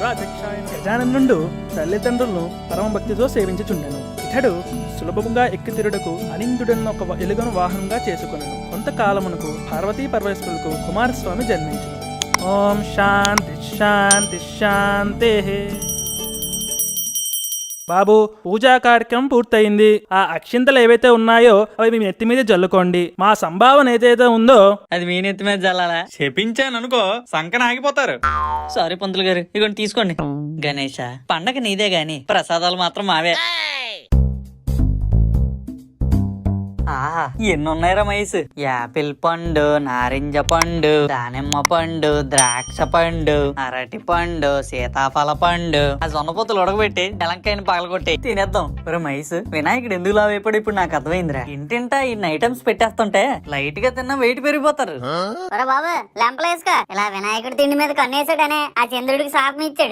రాజక్షాయన గజానందుండు తల్లిదండ్రులను పరమభక్తితో సేవించుచుండెను. ఇతడు సులభముగా ఎక్కితిరుడకు అనిందుడన్న ఒక ఎలుగను వాహనంగా చేసుకున్నాను. కొంతకాలమునకు పార్వతీ పరమేశ్వరులకు కుమారస్వామి జన్మించును. ఓం శాంతి శాంతి శాంతి. బాబు, పూజా కార్యక్రమం పూర్తయింది. ఆ అక్షింతలు ఏవైతే ఉన్నాయో అవి మీ నెత్తి మీద జల్లుకోండి. మా సంభావన ఏదైతే ఉందో అది మీ నెత్తి మీద జల్లాలా? చెప్పించాను అనుకో సంకన ఆగిపోతారు. సారీ పంతులు గారు, ఇగోండి తీసుకోండి. గణేష, పండగ నీదే గాని ప్రసాదాలు మాత్రం మావే. ఆహా, ఎన్నున్నాయిరా మైస్. యాపిల్ పండు, నారింజ పండు, దానిమ్మ పండు, ద్రాక్ష పండు, అరటి పండు, సీతాఫల పండు. ఆ జొన్నపోతులు ఉడకబెట్టి తెలంకాయని పగలగొట్టి తినేద్దాం. ఒరే మైస్, వినాయకుడు ఎందుకు లావైపోయాడు ఇప్పుడు నాకు అర్థమైందిరా. ఇంటింటా ఇన్ని ఐటమ్స్ పెట్టేస్తుంటే లైట్ గా తిన్నా వెయిట్ పెరిగిపోతారు. బాబు లెంపలేసుకో. ఇలా వినాయకుడి తిండి మీద కన్నేసాడనే ఆ చంద్రుడికి శాపం ఇచ్చాడు.